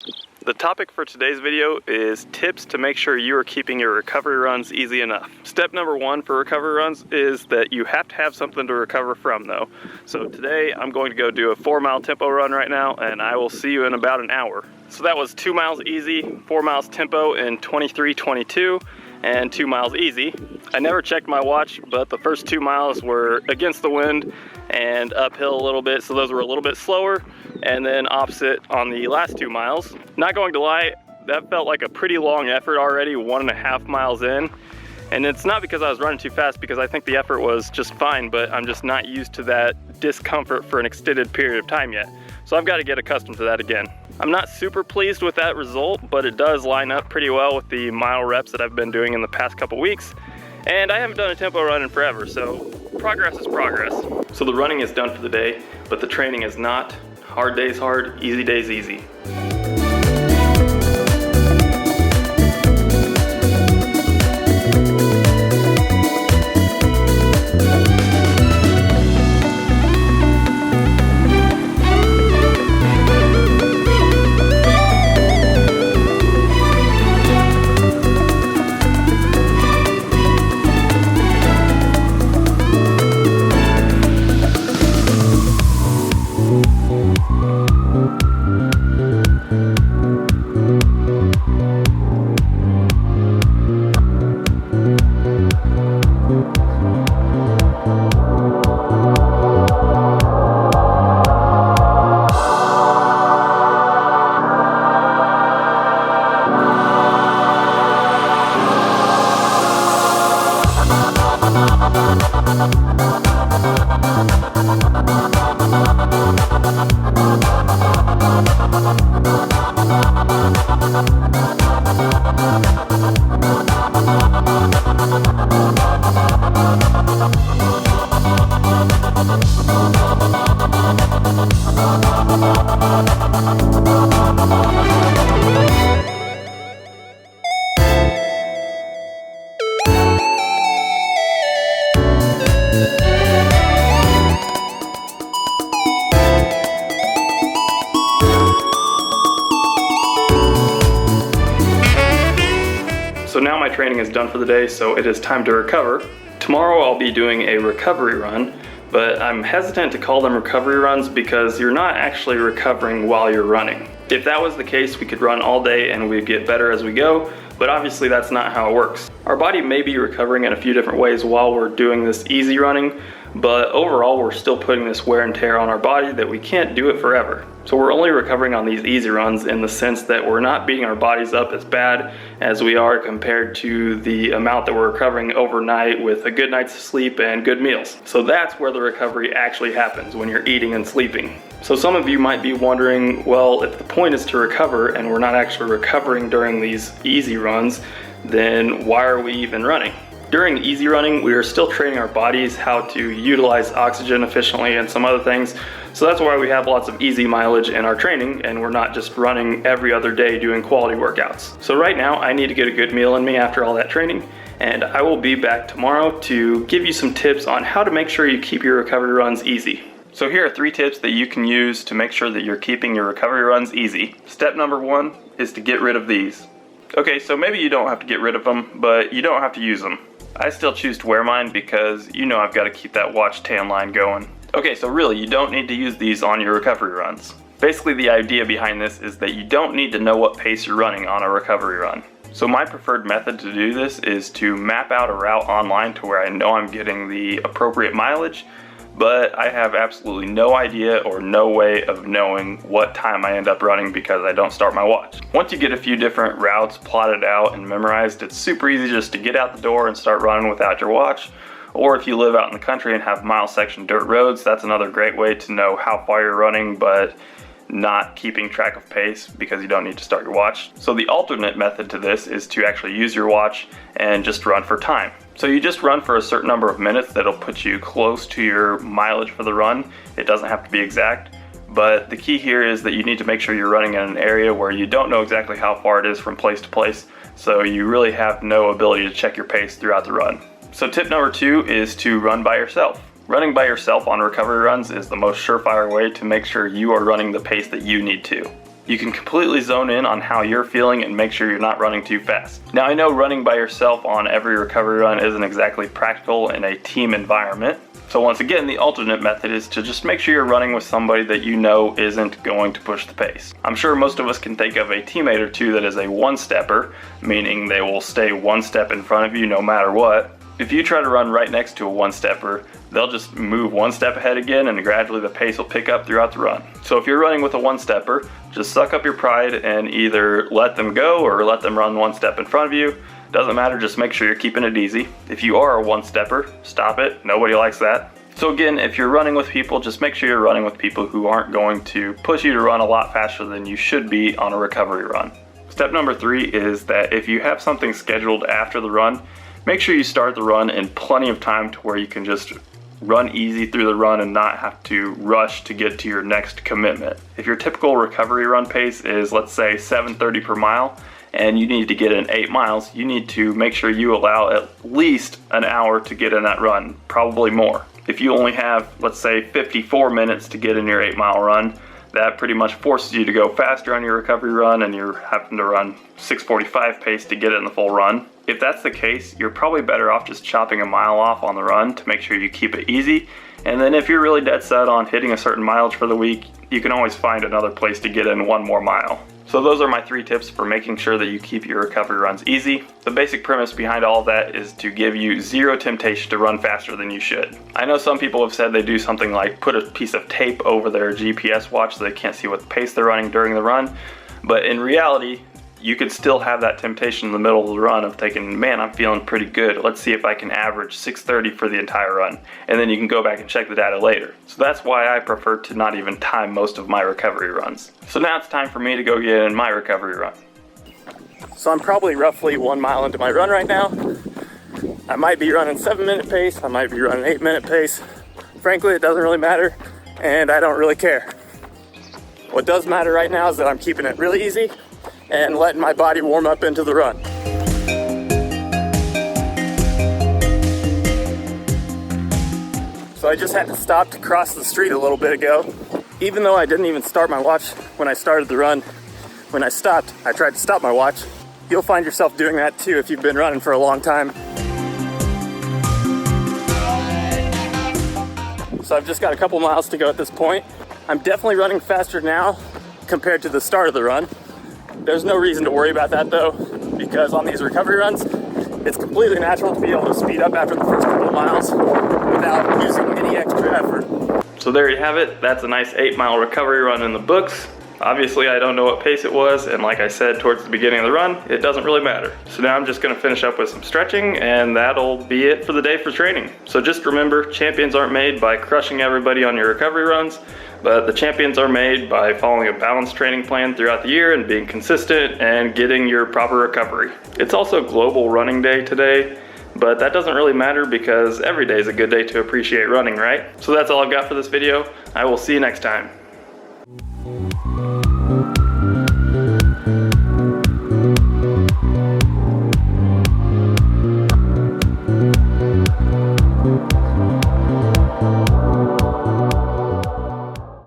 The topic for today's video is tips to make sure you are keeping your recovery runs easy enough. Step number one for recovery runs is that you have to have something to recover from though. So today I'm going to go do a 4-mile tempo run right now, and I will see you in about an hour. So that was 2 miles easy, 4 miles tempo in 23:22, and 2 miles easy. I never checked my watch, but the first 2 miles were against the wind and uphill a little bit, so those were a little bit slower, and then opposite on the last 2 miles. Not going to lie, that felt like a pretty long effort already, 1.5 miles in. And it's not because I was running too fast, because I think the effort was just fine, but I'm just not used to that discomfort for an extended period of time yet. So I've got to get accustomed to that again. I'm not super pleased with that result, but it does line up pretty well with the mile reps that I've been doing in the past couple weeks. And I haven't done a tempo run in forever, so progress is progress. So the running is done for the day, but the training is not. Hard days hard, easy days easy. So now my training is done for the day, so it is time to recover. Tomorrow I'll be doing a recovery run, but I'm hesitant to call them recovery runs because you're not actually recovering while you're running. If that was the case, we could run all day and we'd get better as we go, but obviously that's not how it works. Our body may be recovering in a few different ways while we're doing this easy running, but overall we're still putting this wear and tear on our body that we can't do it forever. So we're only recovering on these easy runs in the sense that we're not beating our bodies up as bad as we are compared to the amount that we're recovering overnight with a good night's sleep and good meals. So that's where the recovery actually happens, when you're eating and sleeping. So some of you might be wondering, well, if the point is to recover and we're not actually recovering during these easy runs, then why are we even running? During easy running, we are still training our bodies how to utilize oxygen efficiently and some other things. So that's why we have lots of easy mileage in our training, and we're not just running every other day doing quality workouts. So right now, I need to get a good meal in me after all that training, and I will be back tomorrow to give you some tips on how to make sure you keep your recovery runs easy. So here are 3 tips that you can use to make sure that you're keeping your recovery runs easy. Step number 1 is to get rid of these. Okay, so maybe you don't have to get rid of them, but you don't have to use them. I still choose to wear mine because you know I've got to keep that watch tan line going. Okay, so really you don't need to use these on your recovery runs. Basically the idea behind this is that you don't need to know what pace you're running on a recovery run. So my preferred method to do this is to map out a route online to where I know I'm getting the appropriate mileage, but I have absolutely no idea or no way of knowing what time I end up running because I don't start my watch. Once you get a few different routes plotted out and memorized, it's super easy just to get out the door and start running without your watch. Or if you live out in the country and have mile section dirt roads, that's another great way to know how far you're running but not keeping track of pace because you don't need to start your watch. So the alternate method to this is to actually use your watch and just run for time. So you just run for a certain number of minutes that'll put you close to your mileage for the run. It doesn't have to be exact, but the key here is that you need to make sure you're running in an area where you don't know exactly how far it is from place to place, so you really have no ability to check your pace throughout the run. So tip number 2 is to run by yourself. Running by yourself on recovery runs is the most surefire way to make sure you are running the pace that you need to. You can completely zone in on how you're feeling and make sure you're not running too fast. Now I know running by yourself on every recovery run isn't exactly practical in a team environment. So once again, the alternate method is to just make sure you're running with somebody that you know isn't going to push the pace. I'm sure most of us can think of a teammate or two that is a one-stepper, meaning they will stay one step in front of you no matter what. If you try to run right next to a one-stepper, they'll just move one step ahead again and gradually the pace will pick up throughout the run. So if you're running with a one-stepper, just suck up your pride and either let them go or let them run one step in front of you. Doesn't matter, just make sure you're keeping it easy. If you are a one-stepper, stop it. Nobody likes that. So again, if you're running with people, just make sure you're running with people who aren't going to push you to run a lot faster than you should be on a recovery run. Step number 3 is that if you have something scheduled after the run, make sure you start the run in plenty of time to where you can just run easy through the run and not have to rush to get to your next commitment. If your typical recovery run pace is, let's say, 7:30 per mile, and you need to get in 8 miles, you need to make sure you allow at least an hour to get in that run, probably more. If you only have, let's say, 54 minutes to get in your 8-mile run, that pretty much forces you to go faster on your recovery run and you're having to run 6:45 pace to get it in the full run. If that's the case, you're probably better off just chopping a mile off on the run to make sure you keep it easy. And then if you're really dead set on hitting a certain mileage for the week, you can always find another place to get in 1 more mile. So those are my 3 tips for making sure that you keep your recovery runs easy. The basic premise behind all of that is to give you zero temptation to run faster than you should. I know some people have said they do something like put a piece of tape over their GPS watch so they can't see what pace they're running during the run, but in reality, you could still have that temptation in the middle of the run of thinking, man, I'm feeling pretty good. Let's see if I can average 6:30 for the entire run. And then you can go back and check the data later. So that's why I prefer to not even time most of my recovery runs. So now it's time for me to go get in my recovery run. So I'm probably roughly 1 mile into my run right now. I might be running 7-minute pace. I might be running 8-minute pace. Frankly, it doesn't really matter, and I don't really care. What does matter right now is that I'm keeping it really easy and letting my body warm up into the run. So I just had to stop to cross the street a little bit ago. Even though I didn't even start my watch when I started the run, when I stopped, I tried to stop my watch. You'll find yourself doing that too if you've been running for a long time. So I've just got a couple miles to go at this point. I'm definitely running faster now compared to the start of the run. There's no reason to worry about that though, because on these recovery runs, it's completely natural to be able to speed up after the first couple of miles without using any extra effort. So there you have it. That's a nice 8-mile recovery run in the books. Obviously, I don't know what pace it was, and like I said towards the beginning of the run, it doesn't really matter. So now I'm just gonna finish up with some stretching, and that'll be it for the day for training. So just remember, champions aren't made by crushing everybody on your recovery runs, but the champions are made by following a balanced training plan throughout the year and being consistent and getting your proper recovery. It's also Global Running Day today, but that doesn't really matter because every day is a good day to appreciate running, right? So that's all I've got for this video. I will see you next time.